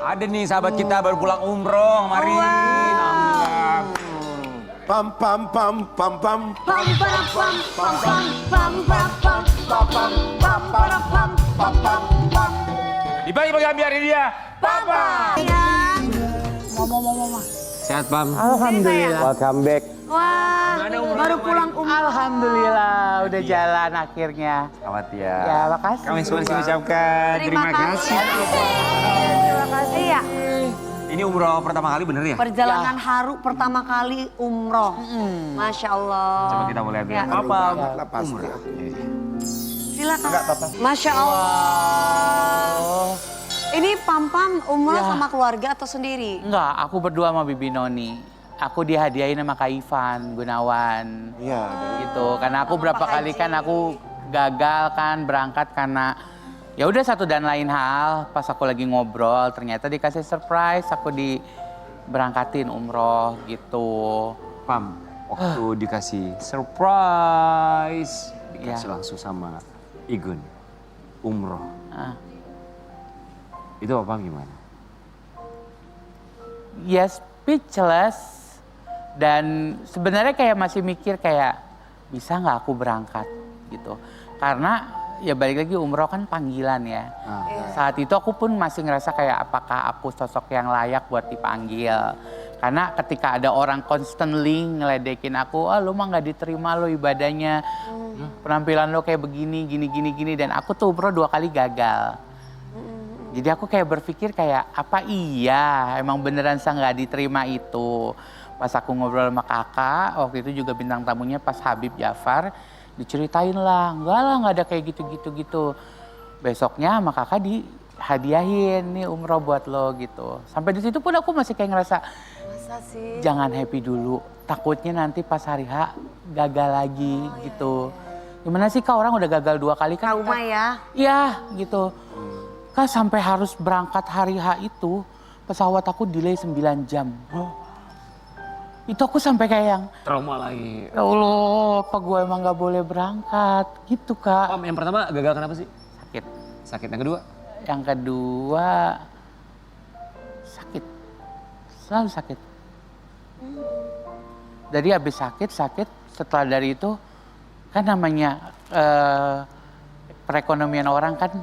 Ada nih sahabat kita baru pulang umroh, mari. Alhamdulillah. Pam pam pam pam pam Pam para pam pam pam pam para pam pam pam pam para pam pam pam pam. Dibagi-bagi biarin dia. Papa. Mama. Sehat, Pam. Alhamdulillah. Welcome back. Wah, baru pulang umroh. Alhamdulillah udah jalan akhirnya. Selamat ya. Ya, makasih. Kami semua disini ucapkan terima kasih. Terima kasih ya. Ini umroh pertama kali bener ya? Perjalanan haru pertama kali umroh. Masya Allah. Coba kita mau lihat Ya. ya. Papa. Lah pasti. Silakan. Enggak apa-apa. Masya Allah. Ini Pam-Pam umroh Ya. sama keluarga atau sendiri? Enggak, aku berdua sama Bibi Noni. Aku dihadiahin sama Kak Ivan Gunawan. Iya. Gitu, karena aku berapa Pak kali Haji. kan aku gagal kan berangkat karena ya udah satu dan lain hal. Pas aku lagi ngobrol ternyata dikasih surprise aku diberangkatin umroh gitu. Pam, waktu dikasih surprise, dikasih Iya. langsung sama Igun, umroh. Ah. Itu apa gimana? Ya speechless dan sebenarnya kayak masih mikir kayak bisa nggak aku berangkat gitu. Karena ya balik lagi umroh kan panggilan ya. Saat itu aku pun masih ngerasa kayak apakah aku sosok yang layak buat dipanggil. Karena ketika ada orang constantly ngeledekin aku, ah lu mah nggak diterima lo ibadahnya. Penampilan lo kayak begini, gini. Dan aku tuh umroh 2 kali gagal. Jadi aku kayak berpikir kayak apa iya emang beneran saya nggak diterima itu. Pas aku ngobrol sama kakak, waktu itu juga bintang tamunya pas Habib Jafar, diceritain lah, nggak ada kayak gitu. Besoknya sama kakak dihadiahin nih umroh buat lo gitu. Sampai di situ pun aku masih kayak ngerasa Masa sih? jangan happy dulu, takutnya nanti pas hari H gagal lagi gitu. Gimana sih Kak orang udah gagal 2 kali kan? Trauma ya? Iya gitu. Kak sampai harus berangkat hari H itu pesawat aku delay 9 jam. Itu aku sampai kayak yang Trauma lagi. ya Allah apa gue emang gak boleh berangkat gitu Kak. Pam, yang pertama gagal kenapa sih? Sakit. Sakit. Yang kedua? Yang kedua sakit. Selalu sakit. Jadi habis sakit setelah dari itu kan namanya perekonomian orang kan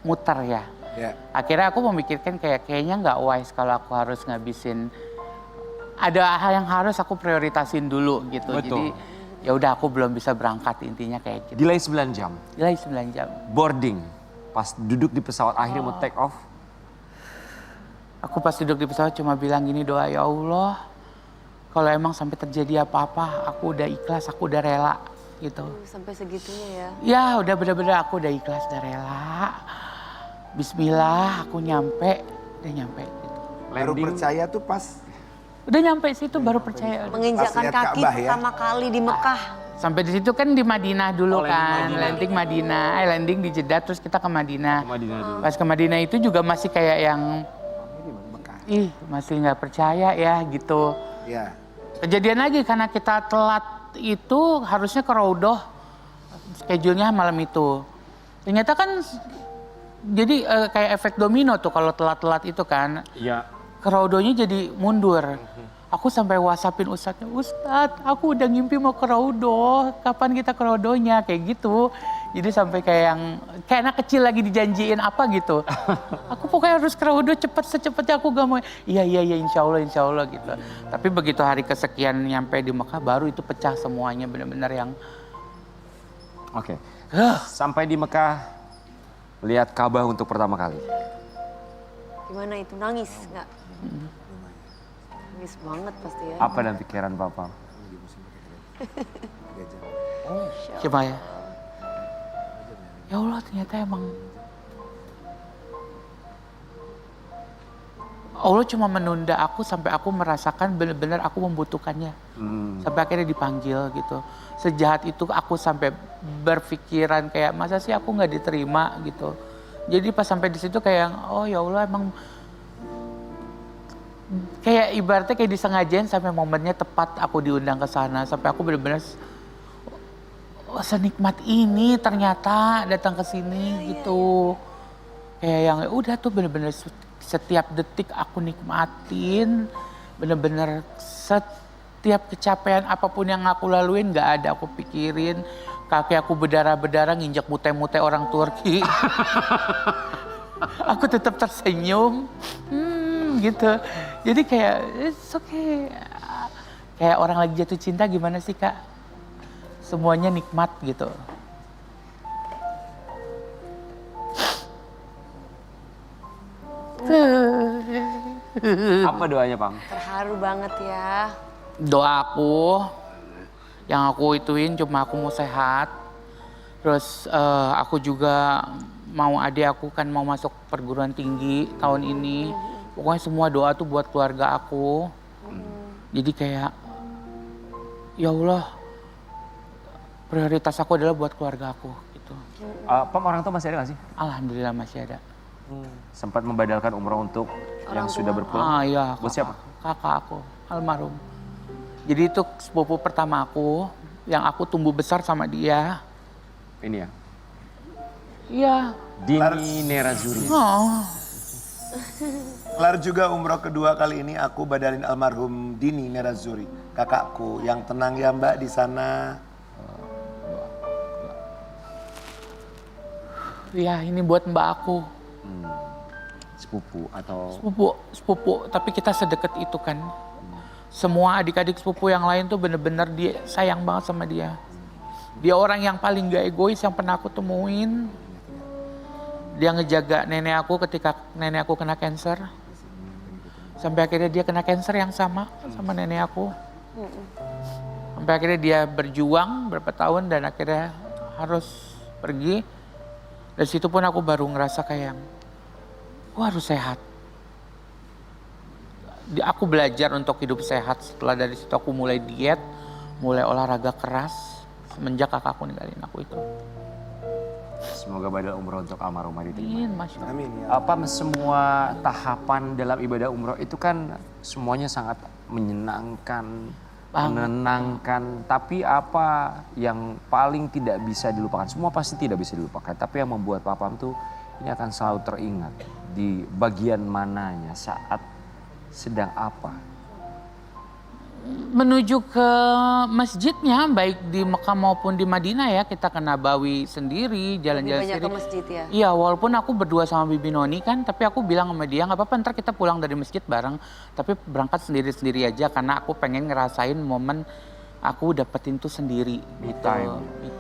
muter ya. Ya. Akhirnya aku memikirkan kayaknya nggak wise kalau aku harus ngabisin. Ada hal yang harus aku prioritasin dulu gitu. Betul. Jadi ya udah aku belum bisa berangkat intinya kayak gitu. Delay 9 jam. Delay 9 jam. Boarding. Pas duduk di pesawat akhirnya mau take off. Aku pas duduk di pesawat cuma bilang gini doa ya Allah. Kalau emang sampai terjadi apa-apa aku udah ikhlas, aku udah rela gitu. Sampai segitunya ya? Ya udah bener-bener aku udah ikhlas, udah rela. Bismillah aku nyampe, udah nyampe gitu. Baru percaya tuh pas Udah nyampe situ baru percaya. Menginjakkan lihat kaki Ka'bah ya? pertama kali di Mekah. Sampai di situ kan di Madinah dulu Oh, landing kan, Madinah. landing di Jeddah terus kita ke Madinah. Madinah dulu. Pas ke Madinah itu juga masih kayak yang, ih masih nggak percaya ya gitu. ya. Kejadian lagi karena kita telat itu harusnya ke Raudhoh, schedule-nya malam itu. Ternyata kan jadi kayak efek domino tuh kalau telat-telat itu kan. Iya. Ke Raudhohnya jadi mundur. Aku sampai whatsappin Ustadznya, Ustadz aku udah ngimpi mau ke Raudhoh, kapan kita ke Raudhohnya, kayak gitu. Jadi sampai kayak yang, kayak anak kecil lagi dijanjiin apa gitu. Aku pokoknya harus ke Raudhoh secepatnya aku gak mau. Iya insya Allah gitu. Tapi begitu hari kesekian nyampe di Mekah baru itu pecah semuanya benar-benar yang. Oke. Sampai di Mekah, lihat Ka'bah untuk pertama kali. Gimana itu? Nangis nggak? Nangis banget pasti ya. Apa dan pikiran Papa? Coba ya. Ya Allah ternyata emang. Allah cuma menunda aku sampai aku merasakan benar-benar aku membutuhkannya. Sampai akhirnya dipanggil gitu. Sejahat itu aku sampai berpikiran kayak masa sih aku nggak diterima gitu. Jadi pas sampai di situ kayak oh ya Allah emang kayak ibaratnya kayak disengajain sampai momennya tepat aku diundang ke sana sampai aku benar-benar oh, senikmat ini ternyata datang ke sini gitu. Kayak yang udah tuh bener-bener setiap detik aku nikmatin, bener-bener setiap kecapean apapun yang aku laluin gak ada aku pikirin. Kaki aku berdarah-berdarah nginjak mute-mute orang Turki. Aku tetap tersenyum, gitu. Jadi kayak, it's okay. Kayak orang lagi jatuh cinta gimana sih Kak? Semuanya nikmat gitu. Apa doanya, Pam? Terharu banget ya. Doa aku, yang aku ituin cuma aku mau sehat. Terus aku juga mau adik aku kan mau masuk perguruan tinggi tahun ini. Pokoknya semua doa tuh buat keluarga aku. Jadi kayak, ya Allah, prioritas aku adalah buat keluarga aku gitu. Pam, orang tua masih ada gak sih? Alhamdulillah masih ada. Sempat membadalkan umroh untuk yang sudah berpulang? Iya, Buat siapa? kakak aku, almarhum. Jadi itu sepupu pertama aku, yang aku tumbuh besar sama dia. Ini ya? Iya. Dini Nerazuri. Oh. Kelar juga umroh kedua kali ini aku badalin almarhum Dini Nerazuri, kakakku. Yang tenang ya Mbak di sana. Ya ini buat mbak aku. Sepupu atau... Sepupu, tapi kita sedekat itu kan. Semua adik-adik sepupu yang lain tuh bener-bener dia sayang banget sama dia. Dia orang yang paling gak egois yang pernah aku temuin. Dia ngejaga nenek aku ketika nenek aku kena cancer. Sampai akhirnya dia kena cancer yang sama nenek aku. Sampai akhirnya dia berjuang berapa tahun dan akhirnya harus pergi. Dari situ pun aku baru ngerasa kayak, aku harus sehat. Aku belajar untuk hidup sehat. Setelah dari situ aku mulai diet, mulai olahraga keras. Semenjak kakakku ninggalin aku itu. Semoga badal umroh untuk almarhumah diterima. Amin, Masya Allah. Amin ya. Pam, semua tahapan dalam ibadah umroh itu kan semuanya sangat menyenangkan, menenangkan. Tapi apa yang paling tidak bisa dilupakan? Semua pasti tidak bisa dilupakan. Tapi yang membuat Pak Pam tuh ini akan selalu teringat di bagian mananya saat sedang apa? Menuju ke masjidnya, baik di Mekah maupun di Madinah ya, kita ke Nabawi sendiri, jalan-jalan Lebih banyak sendiri. ke masjid ya? Iya, walaupun aku berdua sama Bibi Noni kan, tapi aku bilang sama dia, nggak apa-apa ntar kita pulang dari masjid bareng, tapi berangkat sendiri-sendiri aja karena aku pengen ngerasain momen aku dapetin tuh sendiri gitu.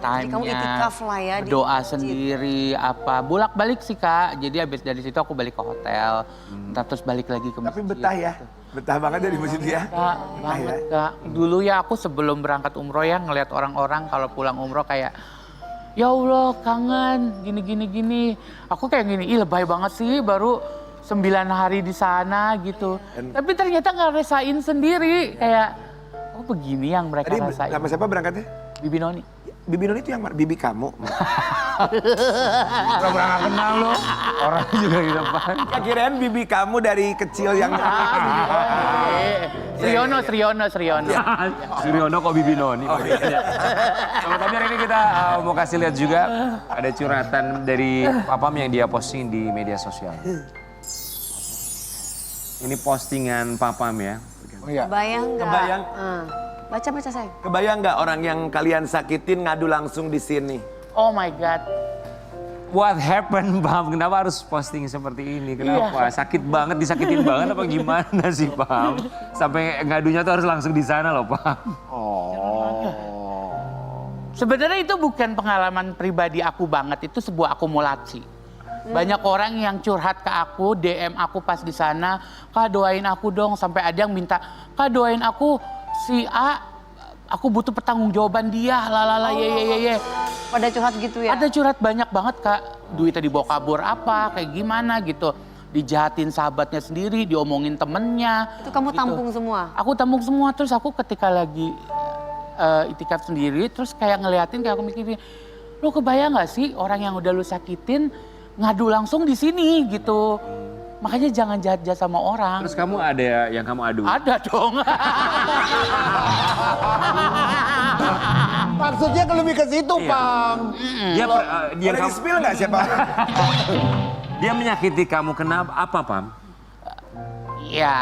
time. Me Jadi kamu time-nya, itikaf lah ya di doa masjid. sendiri, apa bolak-balik sih Kak. Jadi habis dari situ aku balik ke hotel, ntar terus balik lagi ke masjid. Tapi betah ya. gitu. Betah banget ya di masjid ya. Kak, banget Kak. Dulu ya aku sebelum berangkat umroh ya ngeliat orang-orang kalau pulang umroh kayak, ya Allah kangen gini. Aku kayak gini, ih lebay banget sih baru 9 hari di sana gitu. Tapi ternyata ngerasain sendiri kayak, oh begini yang mereka Tadi rasain. sama siapa berangkatnya? Bibi Noni. Bibi Noni itu yang bibi kamu. Pura-pura gak kenal lo. Orang juga di depan. Ya kirain bibi kamu dari kecil yang... Sriono. Suryono kok Bibi Noni. Oh, iya. Kalau kami hari ini kita mau kasih lihat juga ada curhatan dari Pak Pam yang dia posting di media sosial. Ini postingan Pak Pam ya. Oh iya. Kebayang nggak? Kebayang. Baca sayang. Kebayang nggak orang yang kalian sakitin ngadu langsung di sini? Oh my God. What happened, Pam? Kenapa harus posting seperti ini? Kenapa? Sakit banget, disakitin banget apa gimana sih, Pam? Sampai ngadunya tuh harus langsung di sana loh, Pam. Sebenarnya itu bukan pengalaman pribadi aku banget, itu sebuah akumulasi. Banyak orang yang curhat ke aku, DM aku pas di sana, Kak doain aku dong, sampai ada yang minta, Kak doain aku si A, aku butuh pertanggungjawaban dia, ye. Pada curhat gitu ya? Ada curhat banyak banget Kak, duitnya dibawa kabur apa, kayak gimana gitu. Dijahatin sahabatnya sendiri, diomongin temennya. Itu kamu gitu. tampung semua? Aku tampung semua, terus aku ketika lagi itikaf sendiri, terus kayak ngeliatin, kayak aku mikirin, lo kebayang gak sih orang yang udah lu sakitin ngadu langsung di sini gitu. Makanya jangan jahat-jahat sama orang. Terus kamu ada yang kamu adu? Ada dong. Maksudnya kan lebih ke situ, Pam. Dia Boleh di-spill nggak siapa? dia menyakiti kamu kenapa? Apa, Pam? Ya,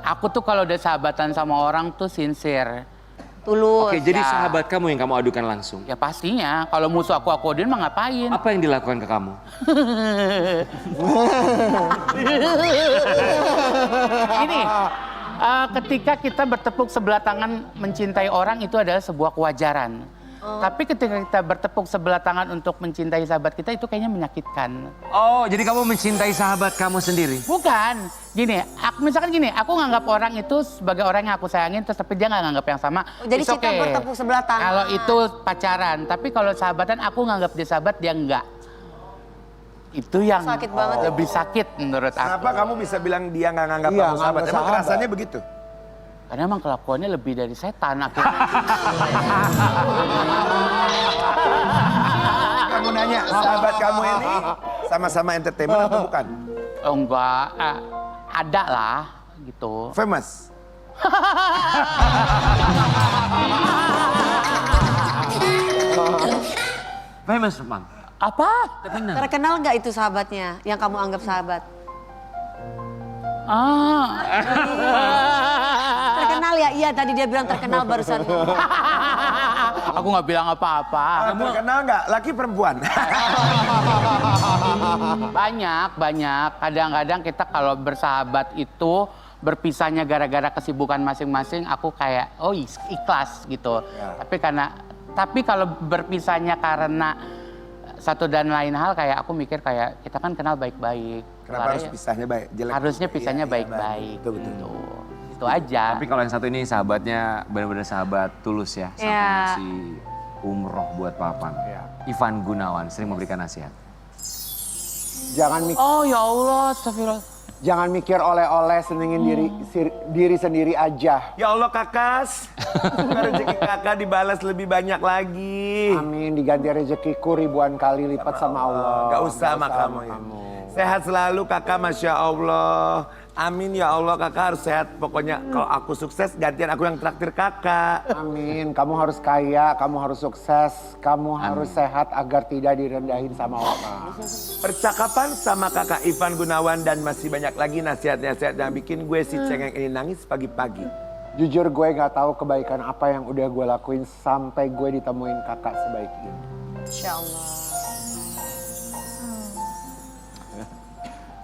aku tuh kalau udah sahabatan sama orang tuh sincere. Tulus. Oke, jadi Ya. sahabat kamu yang kamu adukan langsung. Ya pastinya, kalau musuh aku aduin mah ngapain? Apa yang dilakukan ke kamu? Ini, ketika kita bertepuk sebelah tangan mencintai orang itu adalah sebuah kewajaran. Tapi ketika kita bertepuk sebelah tangan untuk mencintai sahabat kita itu kayaknya menyakitkan. Oh, jadi kamu mencintai sahabat kamu sendiri? Bukan, gini, misalkan gini, aku nganggap orang itu sebagai orang yang aku sayangin, terus tapi dia nggak nganggap yang sama. Jadi it's kita okay. bertepuk sebelah tangan. Kalau itu pacaran, tapi kalau sahabatan aku nganggap dia sahabat, dia enggak. Itu yang Sakit banget lebih sakit menurut aku. Kenapa kamu bisa bilang dia nggak nganggap Iya, kamu sahabat? nganggap Emang sahabat. rasanya begitu? Karena emang kelakuannya lebih dari setan akhirnya. Kamu nanya, sahabat kamu ini sama-sama entertainment atau bukan? Oh, enggak, ada lah gitu. Famous? Famous, Bang. Apa? Terkenal nggak itu sahabatnya yang kamu anggap sahabat? Ah. Terkenal ya? Iya tadi dia bilang terkenal barusan. Aku nggak bilang apa-apa. Terkenal nggak? Laki perempuan? Banyak. Kadang-kadang kita kalau bersahabat itu berpisahnya gara-gara kesibukan masing-masing, aku kayak oh ikhlas gitu. Ya. Tapi kalau berpisahnya karena satu dan lain hal kayak aku mikir kayak kita kan kenal baik-baik. Kenapa harus pisahnya baik? Jelek? Harusnya pisahnya Iya, iya, baik-baik. Betul, betul. Gitu. Itu aja. Tapi kalau yang satu ini sahabatnya benar-benar sahabat tulus ya. Sampai Iya. ngasih umroh buat Papan. Ivan Gunawan sering memberikan nasihat. Oh ya Allah, astagfirullah. Jangan mikir oleh-oleh, senengin diri sendiri aja. Ya Allah kakas, semoga rezeki kakak dibalas lebih banyak lagi. Amin, diganti rezekiku ribuan kali lipat sama Allah. Gak usah sama kamu ya. Sehat selalu kakak, Masya Allah. Amin ya Allah, kakak harus sehat. Pokoknya kalau aku sukses, gantian aku yang traktir kakak. Amin, kamu harus kaya, kamu harus sukses, kamu harus sehat agar tidak direndahin sama orang. Percakapan sama kakak Ivan Gunawan dan masih banyak lagi nasihat-nasihat yang bikin gue si cengeng ini nangis pagi-pagi. Jujur gue gak tahu kebaikan apa yang udah gue lakuin sampai gue ditemuin kakak sebaik ini. Insya Allah.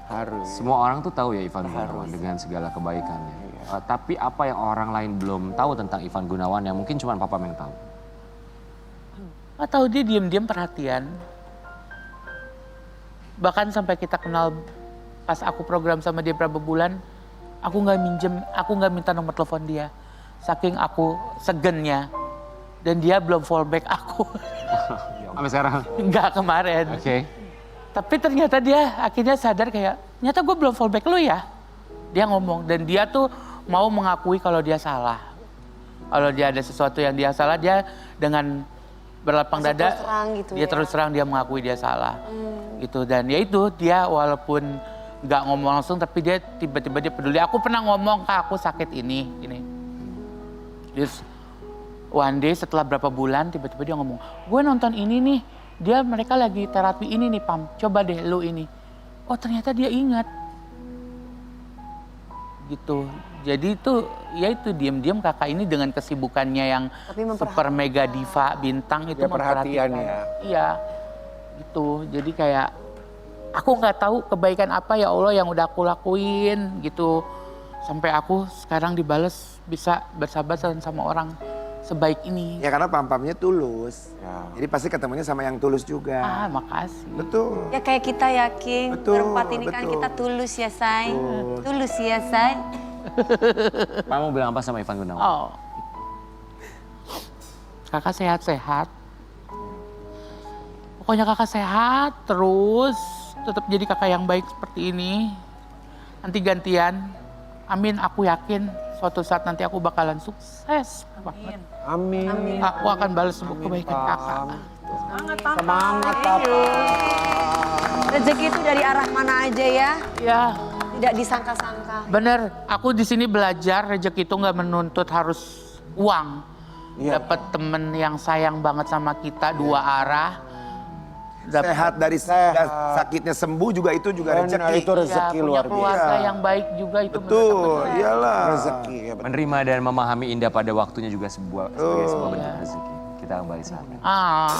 Harus. Semua orang tuh tahu ya Ivan Gunawan dengan segala kebaikannya. Tapi apa yang orang lain belum tahu tentang Ivan Gunawan yang mungkin cuma Papa yang tahu? Nggak tahu dia diam-diam perhatian. Bahkan sampai kita kenal pas aku program sama dia berapa bulan, aku nggak minta nomor telepon dia. Saking aku segennya. Dan dia belum fallback aku. Sampai sekarang? Enggak kemarin. Oke. Tapi ternyata dia akhirnya sadar kayak, ternyata gue belum fallback lu ya. Dia ngomong, dan dia tuh mau mengakui kalau dia salah. Kalau dia ada sesuatu yang dia salah, dia dengan berlapang Masih dada, terus terang gitu dia ya. terus terang dia mengakui dia salah. Gitu, dan ya itu dia walaupun nggak ngomong langsung, tapi dia tiba-tiba dia peduli. Aku pernah ngomong, Kak aku sakit ini. Terus one day setelah berapa bulan tiba-tiba dia ngomong, gue nonton ini nih. Mereka lagi terapi ini nih Pam, coba deh lu ini. Oh ternyata dia ingat. Gitu. Jadi itu ya itu diam-diam kakak ini dengan kesibukannya yang super mega diva bintang itu Dia perhatian memperhatikan. ya. Iya. Gitu. Jadi kayak aku nggak tahu kebaikan apa ya Allah yang udah aku lakuin gitu. Sampai aku sekarang dibales bisa bersahabat sama orang sebaik ini. Ya karena pam-pamnya tulus. Jadi pasti ketemunya sama yang tulus juga. Ah, makasih. Betul. Ya kayak kita ya King, Betul, berempat ini kan betul. kita tulus ya Say. Tulus ya Say. Pak mau bilang apa sama Ivan Gunawan? Oh. Kakak sehat-sehat. Pokoknya kakak sehat terus. Tetap jadi kakak yang baik seperti ini. Nanti gantian. Amin, aku yakin suatu saat nanti aku bakalan sukses. Amin. Aku akan balas semua kebaikan kakak. Semangat Papa. Rezeki itu dari arah mana aja ya, Ya, tidak disangka-sangka. bener. Aku di sini belajar rezeki itu nggak menuntut harus uang. Iya. Dapat temen yang sayang banget sama kita dua arah. sehat dari sakitnya sembuh juga itu juga Benar, rezeki. itu rezeki punya luar keluarga biasa. yang baik juga itu Betul, iyalah. Rezeki. Ya, betul. Menerima dan memahami indah pada waktunya juga sebagai sebuah bentuk rezeki. Kita kembali saat ini. Ah.